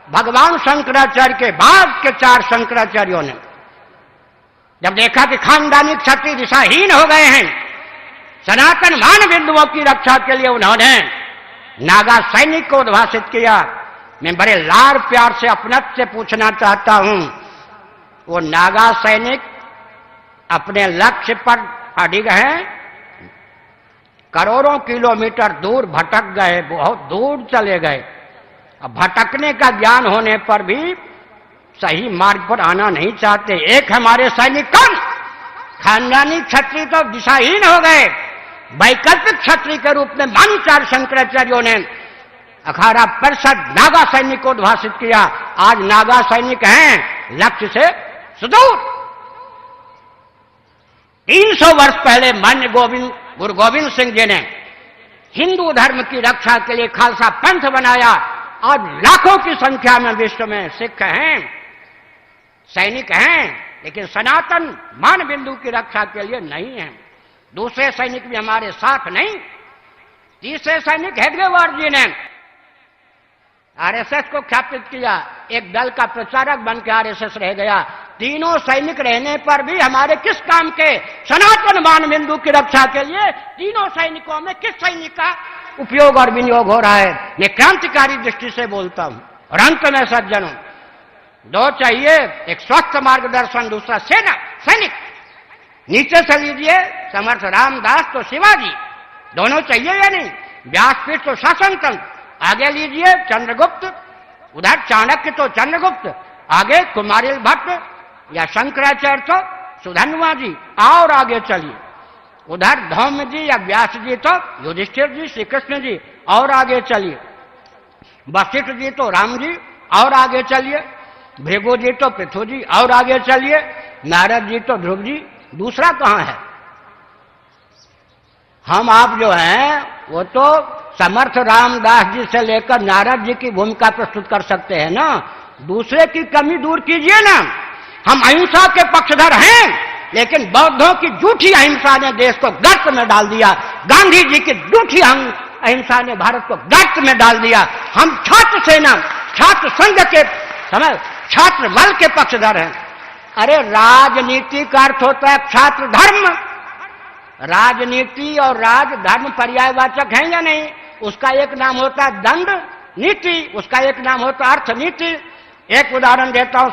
भगवान शंकराचार्य के बाद के 4 शंकराचार्यों ने जब देखा कि खानदानी क्षत्रिय दिशाहीन हो गए हैं, सनातन मान बिंदुओं की रक्षा के लिए उन्होंने नागा सैनिक को उद्भाषित किया। मैं बड़े लाड़ प्यार से अपनत्व से पूछना चाहता हूं, वो नागा सैनिक अपने लक्ष्य पर अडिग हैं, करोड़ों किलोमीटर दूर भटक गए, बहुत दूर चले गए। अब भटकने का ज्ञान होने पर भी सही मार्ग पर आना नहीं चाहते। एक हमारे सैनिक कौन, खानदानी क्षत्रिय तो दिशाहीन हो गए, वैकल्पिक क्षत्रिय के रूप में मान 4 शंकराचार्यों ने अखाड़ा परिषद नागा सैनिक को उद्भाषित किया। आज नागा सैनिक हैं लक्ष्य से सुदूर। 300 वर्ष पहले मान्य गुरु गोविंद सिंह जी ने हिंदू धर्म की रक्षा के लिए खालसा पंथ बनाया। आज लाखों की संख्या में विश्व में सिख हैं, सैनिक हैं, लेकिन सनातन मान बिंदु की रक्षा के लिए नहीं है। दूसरे सैनिक भी हमारे साथ नहीं। तीसरे सैनिक हेडगेवार जी ने आरएसएस को ख्यापित किया, एक दल का प्रचारक बन के आरएसएस रह गया। तीनों सैनिक रहने पर भी हमारे किस काम के, सनातन मान बिंदु की रक्षा के लिए तीनों सैनिकों में किस सैनिक का उपयोग और विनियोग हो रहा है? मैं क्रांतिकारी दृष्टि से बोलता हूं। और अंत में सज्जनों, 2 चाहिए, एक स्वस्थ मार्गदर्शन, दूसरा सेना सैनिक। नीचे से लीजिए समर्थ रामदास तो शिवाजी, दोनों चाहिए या नहीं? व्यासपीठ तो शासन तंत्र, आगे लीजिए चंद्रगुप्त, उधर चाणक्य तो चंद्रगुप्त, आगे कुमारिल भट्ट या शंकराचार्य तो सुधन्वा जी, और आगे चलिए उधर धौम्य जी या व्यास जी तो युधिष्ठिर जी, श्री कृष्ण जी, और आगे चलिए वशिष्ठ जी तो राम जी, और आगे चलिए भृगु जी तो पृथु जी, और आगे चलिए नारद जी तो ध्रुव जी। दूसरा कहां है? हम आप जो हैं वो तो समर्थ रामदास जी से लेकर नारद जी की भूमिका प्रस्तुत कर सकते हैं ना। दूसरे की कमी दूर कीजिए ना। हम अहिंसा के पक्षधर हैं, लेकिन बौद्धों की झूठी अहिंसा ने देश को गर्त में डाल दिया। गांधी जी की झूठी अहिंसा ने भारत को गर्त में डाल दिया। हम छात्र सेना, छात्र संघ के समझ, छात्र बल के पक्षधर हैं। अरे राजनीति का अर्थ होता है छात्र धर्म। राजनीति और राजधर्म पर्यायवाचक हैं या नहीं? उसका एक नाम होता है दंड नीति, उसका एक नाम होता है अर्थनीति। एक उदाहरण देता हूं।